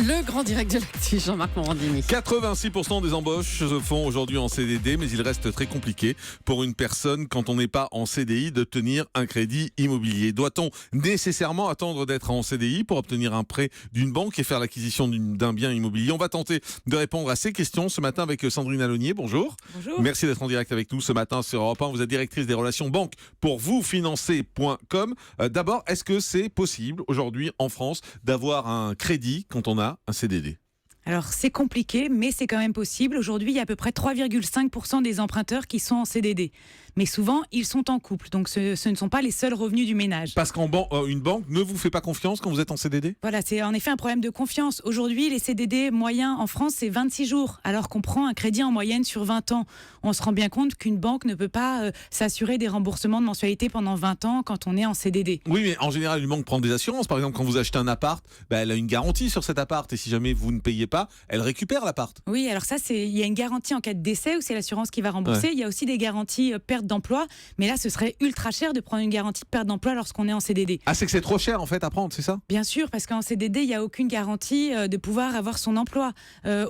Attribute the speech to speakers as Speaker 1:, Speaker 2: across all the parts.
Speaker 1: Le grand direct de l'actu, Jean-Marc Morandini.
Speaker 2: 86% des embauches se font aujourd'hui en CDD, mais il reste très compliqué pour une personne, quand on n'est pas en CDI, d'obtenir un crédit immobilier. Doit-on nécessairement attendre d'être en CDI pour obtenir un prêt d'une banque et faire l'acquisition d'un bien immobilier? On va tenter de répondre à ces questions ce matin avec Sandrine Alonier. Bonjour.
Speaker 1: Bonjour.
Speaker 2: Merci d'être en direct avec nous ce matin sur Europe 1. Vous êtes directrice des relations banque pour vousfinancer.com. D'abord, est-ce que c'est possible aujourd'hui en France d'avoir un crédit quand on a un CDD?
Speaker 3: Alors c'est compliqué, mais c'est quand même possible. Aujourd'hui, il y a à peu près 3,5% des emprunteurs qui sont en CDD. Mais souvent, ils sont en couple, donc ce ne sont pas les seuls revenus du ménage.
Speaker 2: Parce qu'une banque ne vous fait pas confiance quand vous êtes en CDD?
Speaker 3: Voilà, c'est en effet un problème de confiance. Aujourd'hui, les CDD moyens en France, c'est 26 jours, alors qu'on prend un crédit en moyenne sur 20 ans. On se rend bien compte qu'une banque ne peut pas s'assurer des remboursements de mensualité pendant 20 ans quand on est en CDD.
Speaker 2: Oui, mais en général, une banque prend des assurances. Par exemple, quand vous achetez un appart, elle a une garantie sur cet appart. Et si jamais vous ne payez pas, elle récupère l'appart.
Speaker 3: Oui, alors ça, il y a une garantie en cas de décès où c'est l'assurance qui va rembourser. Ouais. Il y a aussi des garanties perte d'emploi. Mais là, ce serait ultra cher de prendre une garantie de perte d'emploi lorsqu'on est en CDD.
Speaker 2: Ah, c'est que c'est trop cher en fait à prendre, c'est ça?
Speaker 3: Bien sûr, parce qu'en CDD, il n'y a aucune garantie de pouvoir avoir son emploi.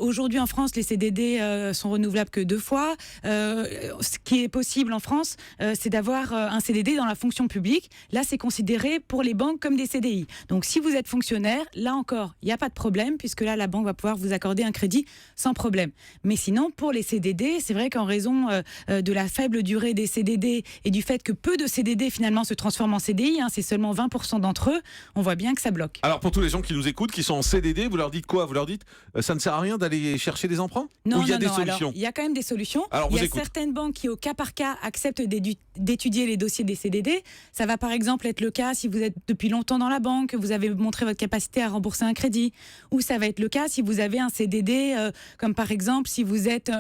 Speaker 3: Aujourd'hui en France, les CDD sont renouvelables que 2 fois. Ce qui est possible en France, c'est d'avoir un CDD dans la fonction publique. Là, c'est considéré pour les banques comme des CDI. Donc si vous êtes fonctionnaire, là encore, il n'y a pas de problème, puisque là, la banque va pouvoir vous accorder un crédit sans problème. Mais sinon, pour les CDD, c'est vrai qu'en raison de la faible durée des CDD et du fait que peu de CDD finalement se transforment en CDI, c'est seulement 20% d'entre eux, on voit bien que ça bloque.
Speaker 2: Alors pour tous les gens qui nous écoutent, qui sont en CDD, vous leur dites quoi? Vous leur dites ça ne sert à rien d'aller chercher des emprunts?
Speaker 3: Non,
Speaker 2: il y a des
Speaker 3: solutions?
Speaker 2: Alors,
Speaker 3: il y a quand même des solutions.
Speaker 2: Alors,
Speaker 3: il y a certaines banques qui au cas par cas acceptent d'étudier les dossiers des CDD. Ça va par exemple être le cas si vous êtes depuis longtemps dans la banque, vous avez montré votre capacité à rembourser un crédit, ou ça va être le cas si vous avez un CDD, comme par exemple si vous êtes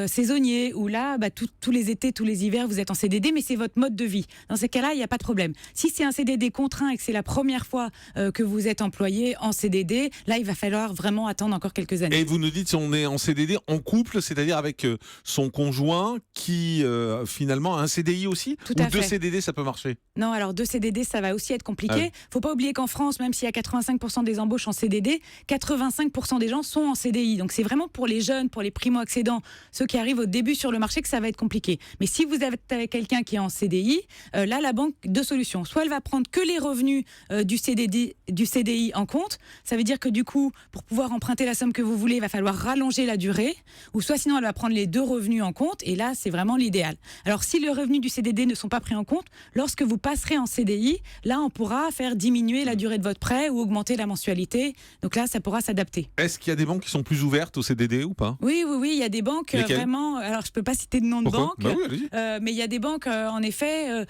Speaker 3: saisonnier, ou là tous les étés, tous les hivers vous êtes en CDD, mais c'est votre mode de vie. Dans ces cas-là, il n'y a pas de problème. Si c'est un CDD contraint et que c'est la première fois que vous êtes employé en CDD, là, il va falloir vraiment attendre encore quelques années.
Speaker 2: Et vous nous dites si on est en CDD en couple, c'est-à-dire avec son conjoint qui finalement a un CDI aussi?
Speaker 3: Tout à fait.
Speaker 2: 2 CDD, ça peut marcher?
Speaker 3: Non, alors 2 CDD, ça va aussi être compliqué. Faut pas oublier qu'en France, même s'il y a 85% des embauches en CDD, 85% des gens sont en CDI. Donc c'est vraiment pour les jeunes, pour les primo-accédants, ceux qui arrivent au début sur le marché, que ça va être compliqué. Mais si vous êtes avec quelqu'un qui est en CDI, là, la banque, 2 solutions. Soit elle va prendre que les revenus du CDI en compte. Ça veut dire que du coup, pour pouvoir emprunter la somme que vous voulez, il va falloir rallonger la durée. Ou soit sinon, elle va prendre les 2 revenus en compte. Et là, c'est vraiment l'idéal. Alors, si les revenus du CDD ne sont pas pris en compte, lorsque vous passerez en CDI, là, on pourra faire diminuer la durée de votre prêt ou augmenter la mensualité. Donc là, ça pourra s'adapter.
Speaker 2: Est-ce qu'il y a des banques qui sont plus ouvertes au CDD ou pas?
Speaker 3: Oui, il y a des banques vraiment... Alors, je ne peux pas citer de nom de banque.
Speaker 2: Oui, allez-y.
Speaker 3: Mais il y a des banques, en effet,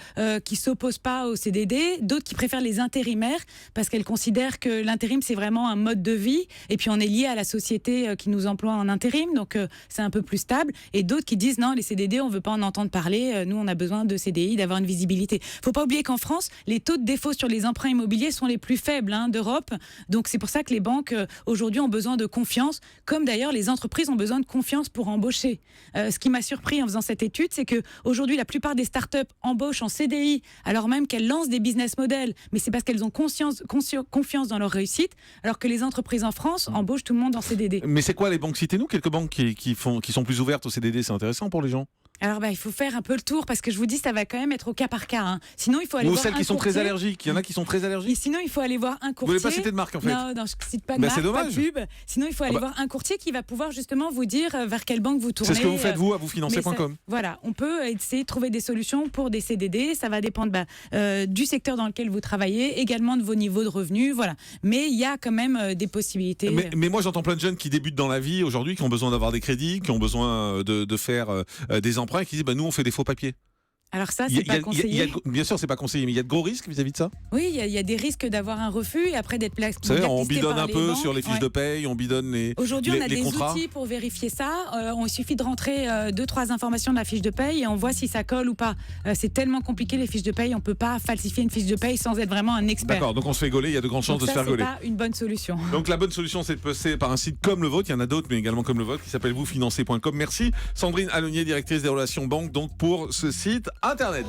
Speaker 3: qui ne s'opposent pas au CDD, d'autres qui préfèrent les intérimaires parce qu'elles considèrent que l'intérim, c'est vraiment un mode de vie. Et puis, on est lié à la société qui nous emploie en intérim, donc c'est un peu plus stable. Et d'autres qui disent non, les CDD, on ne veut pas en entendre parler. Nous, on a besoin de CDI, d'avoir une visibilité. Il ne faut pas oublier qu'en France, les taux de défaut sur les emprunts immobiliers sont les plus faibles d'Europe. Donc, c'est pour ça que les banques, aujourd'hui, ont besoin de confiance, comme d'ailleurs les entreprises ont besoin de confiance pour embaucher. Ce qui m'a surpris en faisant cette étude, c'est qu'aujourd'hui, la plupart des startups embauchent en CDI, alors même qu'elles lancent des business models, mais c'est parce qu'elles ont confiance dans leur réussite, alors que les entreprises en France embauchent tout le monde en CDD.
Speaker 2: Mais c'est quoi les banques? Citez-nous quelques banques qui sont plus ouvertes au CDD, c'est intéressant pour les gens.
Speaker 3: Alors il faut faire un peu le tour parce que je vous dis ça va quand même être au cas par cas. Sinon il faut aller voir un courtier.
Speaker 2: Ou celles qui sont très allergiques. Il y en a qui sont très allergiques.
Speaker 3: Et sinon il faut aller voir un courtier.
Speaker 2: Vous voulez pas citer de marque en fait?
Speaker 3: Non, je ne cite pas de marque,
Speaker 2: c'est dommage.
Speaker 3: pas de pub. Sinon il faut aller voir un courtier qui va pouvoir justement vous dire vers quelle banque vous tournez.
Speaker 2: C'est ce que vous faites vous à vousfinancer.com.
Speaker 3: Voilà, on peut essayer de trouver des solutions pour des CDD. Ça va dépendre du secteur dans lequel vous travaillez, également de vos niveaux de revenus. Voilà. Mais il y a quand même des possibilités.
Speaker 2: Mais moi j'entends plein de jeunes qui débutent dans la vie aujourd'hui, qui ont besoin d'avoir des crédits, qui ont besoin de faire des emprunts et qui disent nous on fait des faux papiers.
Speaker 3: Alors ça, c'est pas conseillé.
Speaker 2: Bien sûr, c'est pas conseillé, mais il y a de gros risques vis-à-vis de ça.
Speaker 3: Oui, il y a des risques d'avoir un refus et après d'être blacklisté.
Speaker 2: Vous savez, on bidonne un peu
Speaker 3: banques.
Speaker 2: Sur les fiches de paye, on bidonne les contrats.
Speaker 3: Aujourd'hui, on a des outils pour vérifier ça. Il suffit de rentrer 2-3 informations de la fiche de paye et on voit si ça colle ou pas. C'est tellement compliqué les fiches de paye, on peut pas falsifier une fiche de paye sans être vraiment un expert.
Speaker 2: D'accord, donc on se fait gauler, il y a de grandes chances de se faire gauler.
Speaker 3: C'est pas une bonne solution.
Speaker 2: Donc la bonne solution, c'est de passer par un site comme le vôtre. Il y en a d'autres, mais également comme le vôtre, qui s'appelle vousfinancer.com. Merci Sandrine Alonier, directrice des relations banques, donc pour ce site internet.